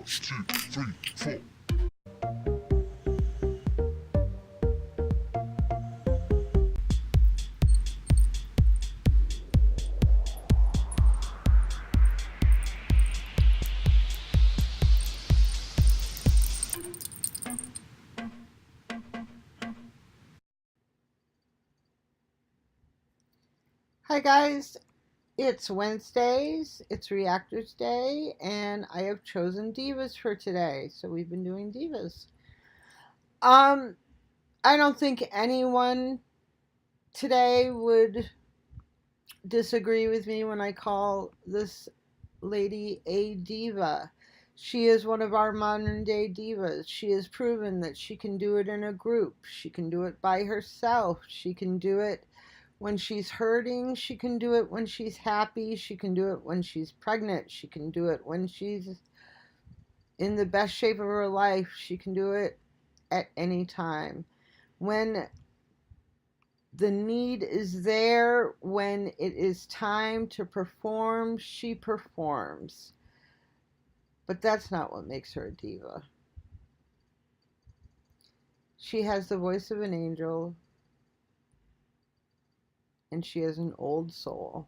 2, 3, 4. Hi guys, it's Wednesdays, it's Reactors Day, and I have chosen divas for today. So we've been doing divas. I don't think anyone today would disagree with me when I call this lady a diva. She is one of our modern day divas. She has proven that she can do it in a group. She can do it by herself. She can do it when she's hurting. She can do it when she's happy. She can do it when she's pregnant. She can do it when she's in the best shape of her life. She can do it at any time. When the need is there, when it is time to perform, she performs. But that's not what makes her a diva. She has the voice of an angel, and she has an old soul,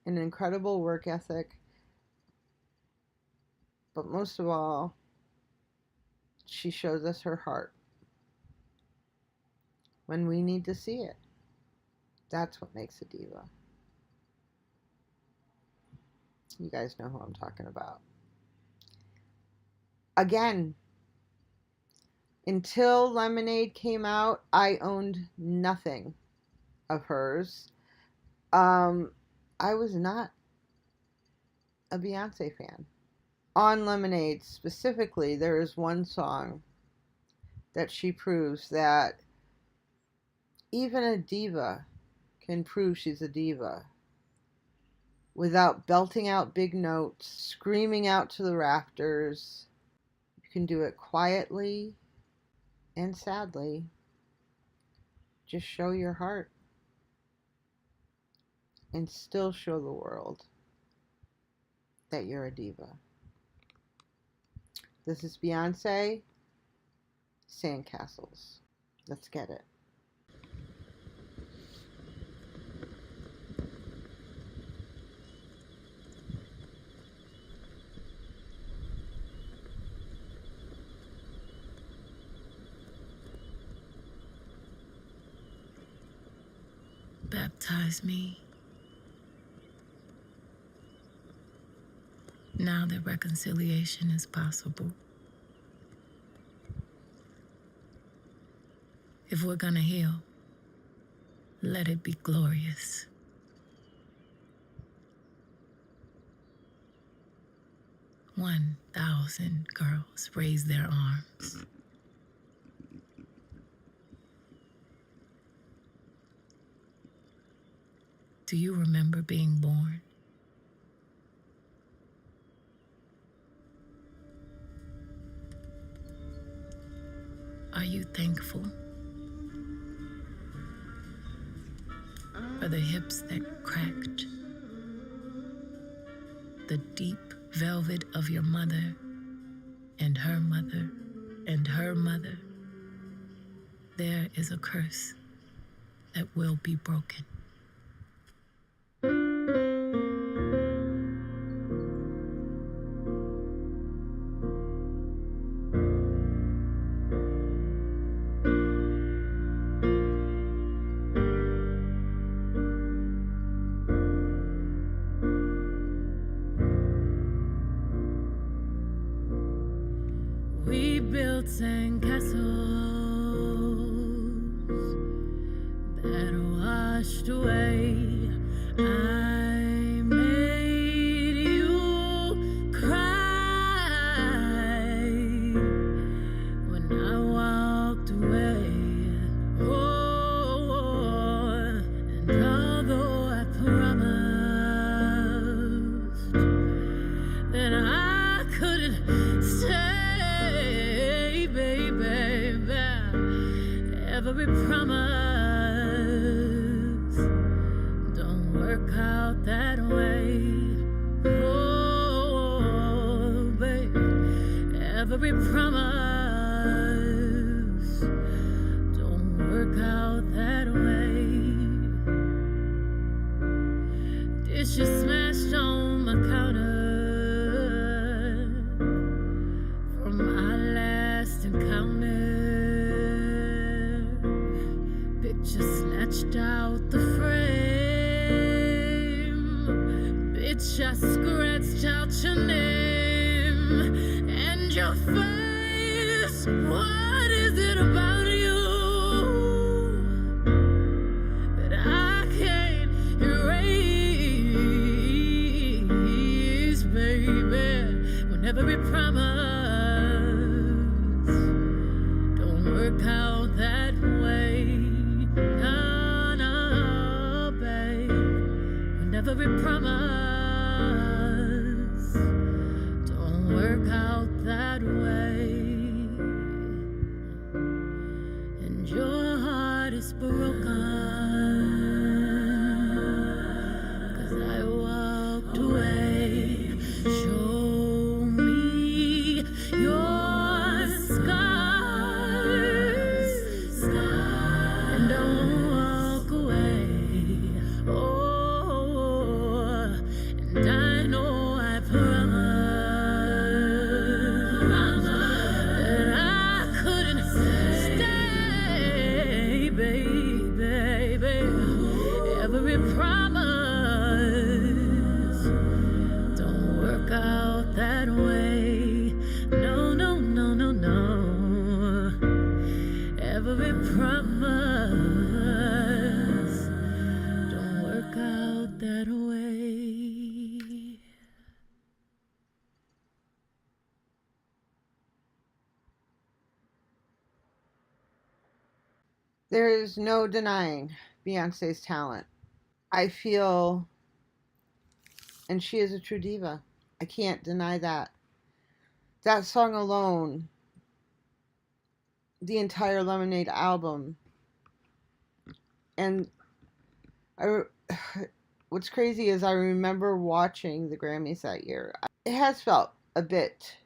an incredible work ethic, but most of all, she shows us her heart when we need to see it. That's what makes a diva. You guys know who I'm talking about. Again, until Lemonade came out, I owned nothing of hers. I was not a Beyonce fan. On Lemonade specifically, there is one song that she proves that even a diva can prove she's a diva without belting out big notes, screaming out to the rafters. You can do it quietly and sadly. Just show your heart and still show the world that you're a diva. This is Beyonce, Sandcastles. Let's get it. Baptize me. Now that reconciliation is possible. If we're gonna heal, let it be glorious. One 1,000 girls raise their arms. Do you remember being born? Are you thankful for the hips that cracked, the deep velvet of your mother and her mother and her mother? There is a curse that will be broken. We built sandcastles that washed away. I made you cry when I walked away. Oh, and although I promised that I couldn't stay, every promise don't work out every promise don't work out that way. Dishes smashed on my counter from our last encounter. Picture snatched out the frame. Bitch, I scratched out your name and your face. What is it about you that I can't erase, baby? When every promise don't work out that way. No, no, babe. When every promise don't work out that way, and your heart is broken, 'cause I walked away. Show me your scars, and don't walk away. Oh, and I know I promised that I couldn't stay, baby. Every promise don't work out that way. No, no, no, no, no. Every promise don't work out that way. There is no denying Beyonce's talent. I feel, and she is a true diva. I can't deny that. That song alone, the entire Lemonade album, and what's crazy is I remember watching the Grammys that year. It has felt a bit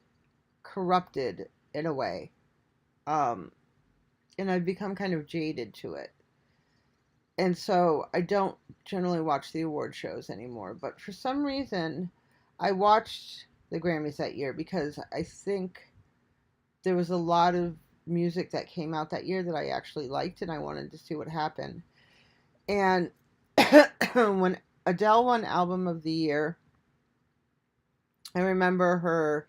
corrupted in a way, and I've become kind of jaded to it. And so I don't generally watch the award shows anymore. But for some reason, I watched the Grammys that year because I think there was a lot of music that came out that year that I actually liked, and I wanted to see what happened. And when Adele won Album of the Year, I remember her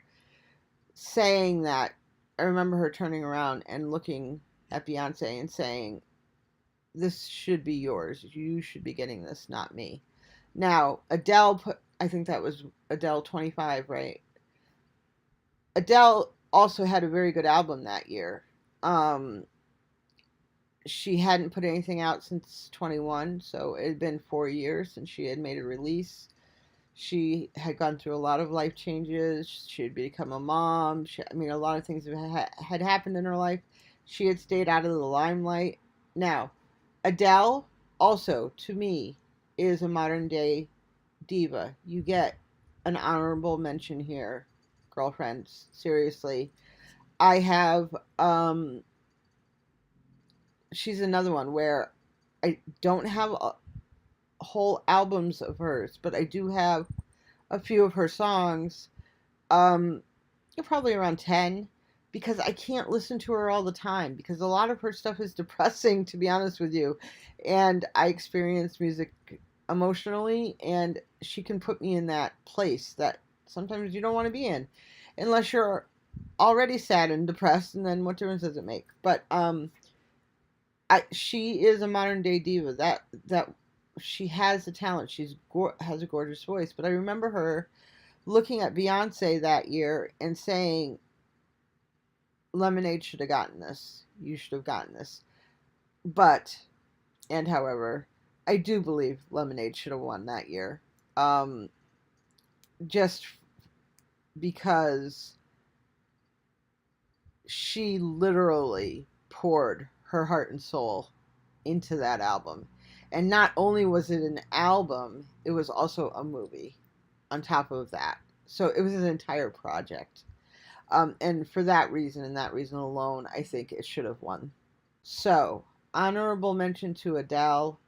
saying that. I remember her turning around and looking at Beyonce and saying, "This should be yours. You should be getting this, not me." Now, Adele I think that was Adele 25, right? Adele also had a very good album that year. She hadn't put anything out since 21, so it had been 4 years since she had made a release. She had gone through a lot of life changes. She had become a mom. A lot of things had happened in her life. She had stayed out of the limelight. Now, Adele also, to me, is a modern day diva. You get an honorable mention here, girlfriends. Seriously. I have, she's another one where I don't have whole albums of hers, but I do have a few of her songs, probably around 10, because I can't listen to her all the time, because a lot of her stuff is depressing, to be honest with you, and I experience music emotionally, and she can put me in that place that sometimes you don't want to be in, unless you're already sad and depressed, and then what difference does it make? But she is a modern day diva. That she has the talent. She has a gorgeous voice. But I remember her looking at Beyonce that year and saying, "Lemonade should have gotten this. You should have gotten this." But, and however, I do believe Lemonade should have won that year. Just because she literally poured her heart and soul into that album. And not only was it an album, it was also a movie on top of that. So it was an entire project. And for that reason and that reason alone, I think it should have won. So, honorable mention to Adele.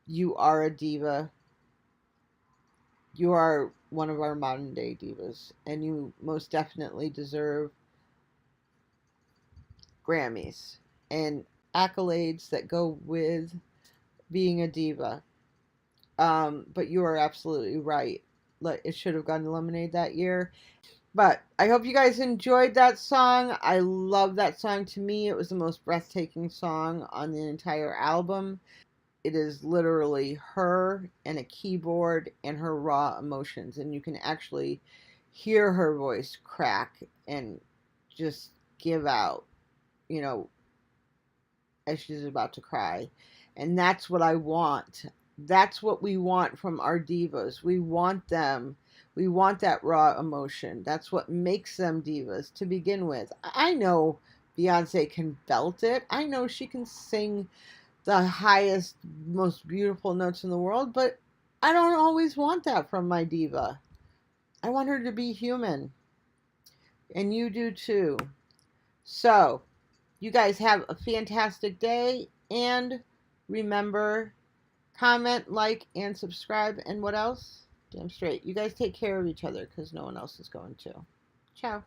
You are a diva. You are one of our modern day divas, and you most definitely deserve Grammys and accolades that go with being a diva. But you are absolutely right. It should have gone to Lemonade that year. But I hope you guys enjoyed that song. I love that song. To me, it was the most breathtaking song on the entire album. It is literally her and a keyboard and her raw emotions. And you can actually hear her voice crack and just give out, you know, as she's about to cry. And that's what I want. That's what we want from our divas. We want them. We want that raw emotion. That's what makes them divas to begin with. I know Beyonce can belt it. I know she can sing the highest, most beautiful notes in the world, but I don't always want that from my diva. I want her to be human. And you do too. So, you guys have a fantastic day, and remember, comment, like, and subscribe, and what else? Damn straight. You guys take care of each other because no one else is going to. Ciao.